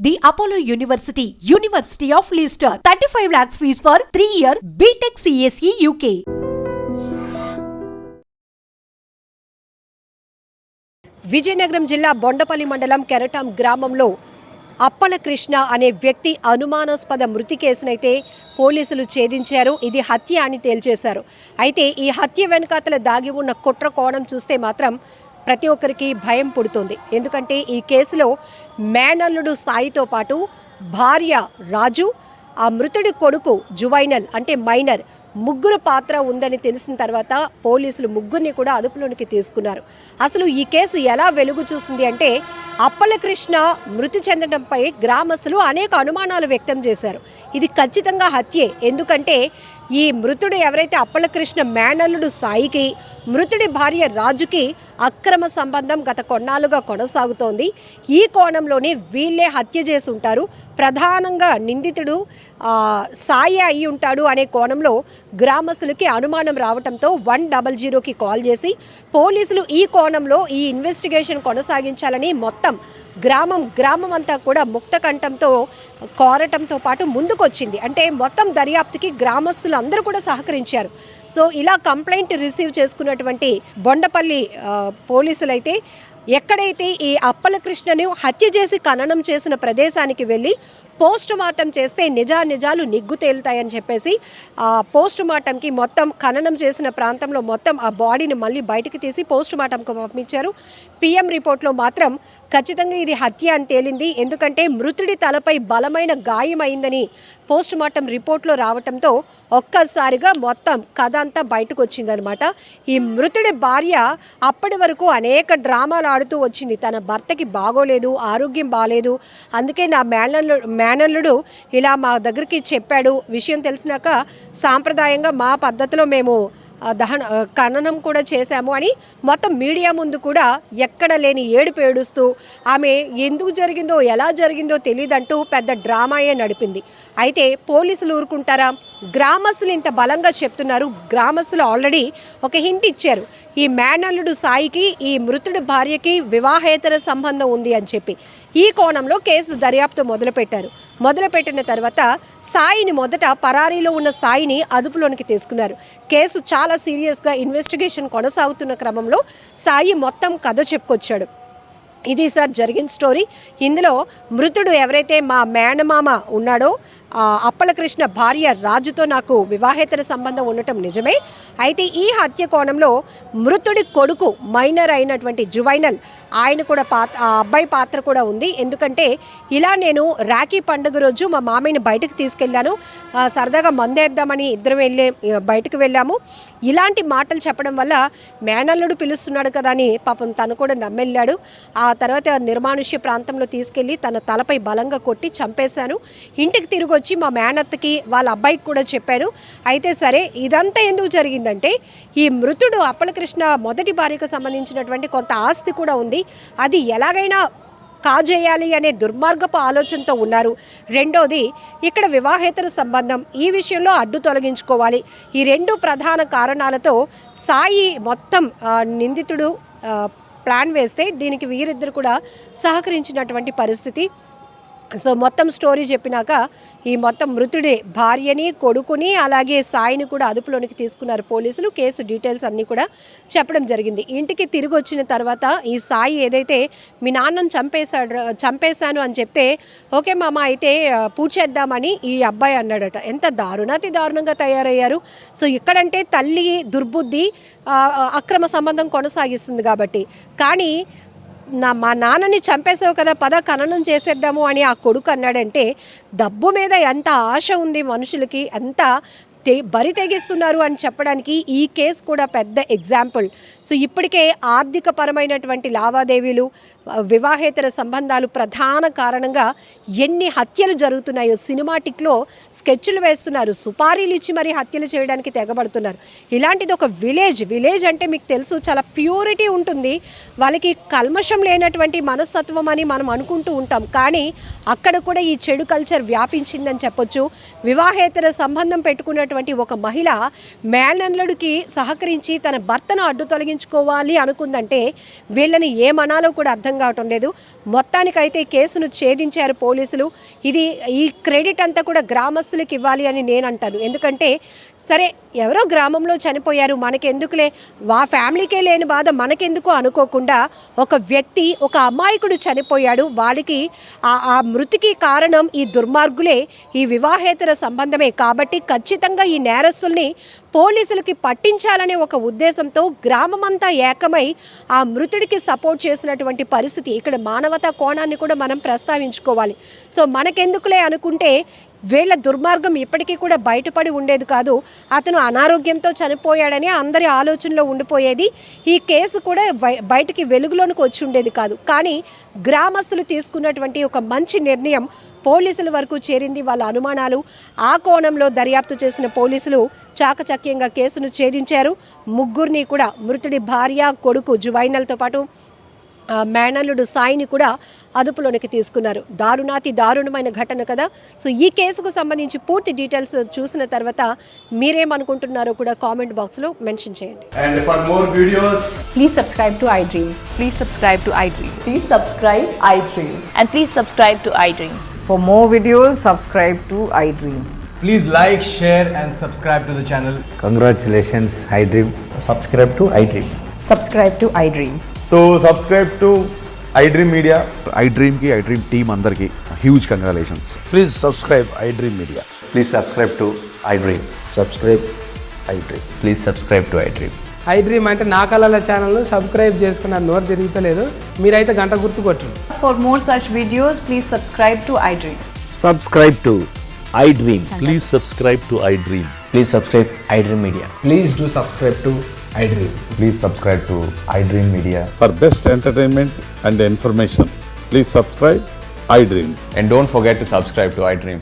The Apollo University, University of Leicester, 35 lakhs fees for 3-year BTech CSE UK. Vizianagaram జిల్లా బొండపల్లి మండలం కెరటాం గ్రామంలో అప్పల కృష్ణ అనే వ్యక్తి అనుమానాస్పద మృతి కేసునైతే పోలీసులు ఛేదించారు. ఇది హత్య అని తేల్చేశారు. అయితే ఈ హత్య వెనుకాతల దాగి ఉన్న కుట్ర కోణం చూస్తే మాత్రం ప్రతి ఒక్కరికి భయం పుడుతుంది. ఎందుకంటే ఈ కేసులో మేనల్లుడు సాయితో పాటు భార్య రాజు, ఆ మృతుడి కొడుకు జువైనల్ అంటే మైనర్ ముగ్గురు పాత్ర ఉందని తెలిసిన తర్వాత పోలీసులు ముగ్గురిని కూడా అదుపులోనికి తీసుకున్నారు. అసలు ఈ కేసు ఎలా వెలుగు చూసింది అంటే అప్పల కృష్ణ మృతి చెందడంపై గ్రామస్తులు అనేక అనుమానాలు వ్యక్తం చేశారు. ఇది ఖచ్చితంగా హత్యే. ఎందుకంటే ఈ మృతుడు ఎవరైతే అప్పల కృష్ణ మేనల్లుడు సాయికి, మృతుడి భార్య రాజుకి అక్రమ సంబంధం గత కొన్నాళ్ళుగా కొనసాగుతోంది. ఈ కోణంలోనే వీళ్ళే హత్య చేసి ఉంటారు. ప్రధానంగా నిందితుడు సాయి అయి ఉంటాడు అనే కోణంలో గ్రామస్తులకి అనుమానం రావడంతో 100కి కాల్ చేసి పోలీసులు ఈ కోణంలో ఈ ఇన్వెస్టిగేషన్ కొనసాగించాలని మొత్తం గ్రామం అంతా కూడా ముక్తకంఠంతో కోరటంతో పాటు ముందుకొచ్చింది. అంటే మొత్తం దర్యాప్తుకి గ్రామస్తులు అందరూ కూడా సహకరించారు. సో ఇలా కంప్లైంట్ రిసీవ్ చేసుకున్నటువంటి బొండపల్లి పోలీసులైతే ఎక్కడైతే ఈ అప్పల కృష్ణను హత్య చేసి ఖననం చేసిన ప్రదేశానికి వెళ్ళి పోస్ట్ మార్టం చేస్తే నిజాలు నిగ్గు తేలుతాయని చెప్పేసి ఆ పోస్ట్ మార్టంకి మొత్తం ఖననం చేసిన ప్రాంతంలో మొత్తం ఆ బాడీని మళ్ళీ బయటికి తీసి పోస్ట్ మార్టంకు పంపించారు. పిఎం రిపోర్ట్లో మాత్రం ఖచ్చితంగా ఇది హత్య అని తేలింది. ఎందుకంటే మృతుడి తలపై బలమైన గాయమైందని పోస్ట్ మార్టం రిపోర్ట్లో రావడంతో ఒక్కసారిగా మొత్తం కథ అంతా బయటకు వచ్చిందనమాట. ఈ మృతుడి భార్య అప్పటి వరకు అనేక డ్రామాలు ఆడుతూ వచ్చింది. తన భర్తకి బాగోలేదు, ఆరోగ్యం బాగలేదు, అందుకే నా మేనల్లుడు ఇలా మా దగ్గరికి చెప్పాడు. విషయం తెలిసినాక సాంప్రదాయంగా మా పద్ధతిలో మేము ఖననం కూడా చేశాము అని మొత్తం మీడియా ముందు కూడా ఎక్కడ లేని ఏడుపు ఏడుస్తూ ఆమె ఎందుకు జరిగిందో ఎలా జరిగిందో తెలియదంటూ పెద్ద డ్రామాయే నడిపింది. అయితే పోలీసులు ఊరుకుంటారా? గ్రామస్తులు ఇంత బలంగా చెప్తున్నారు. గ్రామస్తులు ఆల్రెడీ ఒక హింట్ ఇచ్చారు. ఈ మేనల్లుడు సాయికి ఈ మృతుడి భార్యకి వివాహేతర సంబంధం ఉంది అని చెప్పి ఈ కోణంలో కేసు దర్యాప్తు మొదలుపెట్టిన తర్వాత సాయిని మొదట పరారీలో ఉన్న సాయిని అదుపులోనికి తీసుకున్నారు. కేసు చాలా సీరియస్గా ఇన్వెస్టిగేషన్ కొనసాగుతున్న క్రమంలో సాయి మొత్తం కథ చెప్పుకొచ్చాడు. ఇది సార్ జరిగిన స్టోరీ. ఇందులో మృతుడు ఎవరైతే మా మేనమామ ఉన్నాడో అప్పల కృష్ణ భార్య రాజుతో నాకు వివాహేతర సంబంధం ఉండటం నిజమే. అయితే ఈ హత్య కోణంలో మృతుడి కొడుకు మైనర్ అయినటువంటి జువైనల్ ఆయన కూడా ఆ అబ్బాయి పాత్ర కూడా ఉంది. ఎందుకంటే ఇలా నేను రాఖీ పండుగ రోజు మా మామయ్యని బయటకు తీసుకెళ్ళాను, సరదాగా మందేద్దామని ఇద్దరం బయటకు వెళ్ళాము. ఇలాంటి మాటలు చెప్పడం వల్ల మేనల్లుడు పిలుస్తున్నాడు కదా అని పాపం తను కూడా నమ్మెళ్ళాడు. ఆ తర్వాత నిర్మానుష్య ప్రాంతంలో తీసుకెళ్ళి తన తలపై బలంగా కొట్టి చంపేశాను. ఇంటికి తిరిగి వచ్చి మా మేనత్తకి వాళ్ళ అబ్బాయికి కూడా చెప్పాను. అయితే సరే ఇదంతా ఎందుకు జరిగిందంటే ఈ మృతుడు అప్పల కృష్ణ మొదటి భార్యకు సంబంధించినటువంటి కొంత ఆస్తి కూడా ఉంది. అది ఎలాగైనా కాజేయాలి అనే దుర్మార్గపు ఆలోచనతో ఉన్నారు. రెండోది ఇక్కడ వివాహేతర సంబంధం, ఈ విషయంలో అడ్డు తొలగించుకోవాలి. ఈ రెండు ప్రధాన కారణాలతో సాయి మొత్తం నిందితుడు ప్లాన్ వేస్తే దీనికి వీరిద్దరు కూడా సహకరించినటువంటి పరిస్థితి. సో మొత్తం స్టోరీ చెప్పినాక ఈ మొత్తం మృతుడి భార్యని, కొడుకుని, అలాగే సాయిని కూడా అదుపులోనికి తీసుకున్నారు పోలీసులు. కేసు డీటెయిల్స్ అన్నీ కూడా చెప్పడం జరిగింది. ఇంటికి తిరిగి వచ్చిన తర్వాత ఈ సాయి ఏదైతే మీ నాన్నను చంపేశాను అని చెప్తే ఓకే మామ అయితే పూజ చేద్దామని ఈ అబ్బాయి అన్నాడట. ఎంత దారుణంగా తయారయ్యారు. సో ఇక్కడంటే తల్లి దుర్బుద్ధి అక్రమ సంబంధం కొనసాగిస్తుంది కాబట్టి, కానీ మా నాన్నని చంపేసావు కదా, పద ఖననం చేసేద్దాము అని ఆ కొడుకు అన్నాడంటే డబ్బు మీద ఎంత ఆశ ఉంది మనుషులకి, అంత బరి తెగిస్తున్నారు అని చెప్పడానికి ఈ కేసు కూడా పెద్ద ఎగ్జాంపుల్. సో ఇప్పటికే ఆర్థిక పరమైనటువంటి లావాదేవీలు, వివాహేతర సంబంధాలు ప్రధాన కారణంగా ఎన్ని హత్యలు జరుగుతున్నాయో సినిమాటిక్లో స్కెచ్లు వేస్తున్నారు, సుపారీలు ఇచ్చి మరీ హత్యలు చేయడానికి తెగబడుతున్నారు. ఇలాంటిది ఒక విలేజ్ అంటే మీకు తెలుసు చాలా ప్యూరిటీ ఉంటుంది, వాళ్ళకి కల్మషం లేనటువంటి మనస్తత్వం అని మనం అనుకుంటూ ఉంటాం. కానీ అక్కడ కూడా ఈ చెడు కల్చర్ వ్యాపించిందని చెప్పొచ్చు. వివాహేతర సంబంధం పెట్టుకున్నటువంటి ఉన్నటువంటి ఒక మహిళ మేనల్లుడికి సహకరించి తన భర్తను అడ్డు తొలగించుకోవాలి అనుకుందంటే వీళ్ళని ఏమనాలో కూడా అర్థం కావటం లేదు. మొత్తానికైతే కేసును ఛేదించారు పోలీసులు. ఈ క్రెడిట్ అంతా కూడా గ్రామస్తులకు ఇవ్వాలి అని నేను అంటాను. ఎందుకంటే సరే ఎవరో గ్రామంలో చనిపోయారు, మనకెందుకులే, ఫ్యామిలీకే లేని బాధ మనకెందుకు అనుకోకుండా ఒక వ్యక్తి, ఒక అమాయకుడు చనిపోయాడు. వాడికి ఆ మృతికి కారణం ఈ దుర్మార్గులే, ఈ వివాహేతర సంబంధమే. కాబట్టి ఖచ్చితంగా ఈ నేరస్తుల్ని పోలీసులకి పట్టించాలనే ఒక ఉద్దేశంతో గ్రామమంతా ఏకమై ఆ మృతుడికి సపోర్ట్ చేసినటువంటి పరిస్థితి. ఇక్కడ మానవతా కోణాన్ని కూడా మనం ప్రస్తావించుకోవాలి. సో మనకెందుకులే అనుకుంటే వీళ్ళ దుర్మార్గం ఇప్పటికీ కూడా బయటపడి ఉండేది కాదు. అతను అనారోగ్యంతో చనిపోయాడని అందరి ఆలోచనలో ఉండిపోయేది. ఈ కేసు కూడా బయటికి వెలుగులోనికి వచ్చి ఉండేది కాదు. కానీ గ్రామస్తులు తీసుకున్నటువంటి ఒక మంచి నిర్ణయం పోలీసుల వరకు చేరింది. వాళ్ళ అనుమానాలు ఆ కోణంలో దర్యాప్తు చేసిన పోలీసులు చాకచక్యంగా కేసును ఛేదించారు. ముగ్గురిని కూడా, మృతుడి భార్య, కొడుకు జువైనల్తో పాటు మేనల్లుడు సాయిని కూడా అదుపులోనికి తీసుకున్నారు. దారుణమైన ఘటన కదా. సో ఈ కేసుకు సంబంధించి పూర్తి డీటెయిల్స్ చూసిన తర్వాత మీరేమనుకుంటున్నారో కూడా కామెంట్ బాక్స్లో మెన్షన్ చేయండి. And for more videos, Please subscribe to iDream. Please subscribe to iDream. Please subscribe iDream. And please subscribe to iDream. For more videos, subscribe to iDream. please like, share and subscribe to the channel. Congratulations, iDream. Subscribe to iDream. Subscribe to iDream. So subscribe to iDream Media. iDream team అందరికి huge congratulations. Please subscribe iDream Media. Please subscribe to iDream. Subscribe iDream. Please subscribe to iDream. iDream అంటే నా కళల channel subscribe చేసుకున్న నోరు తిరుగుతలేదు. మీరైతే గంట గుర్తు కొట్టండి. For more such videos, please subscribe to iDream. Subscribe to iDream. Please subscribe to iDream. Please subscribe iDream Media. Please do subscribe to iDream. Please subscribe to iDream Media. For best entertainment and information, please subscribe iDream. And don't forget to subscribe to iDream.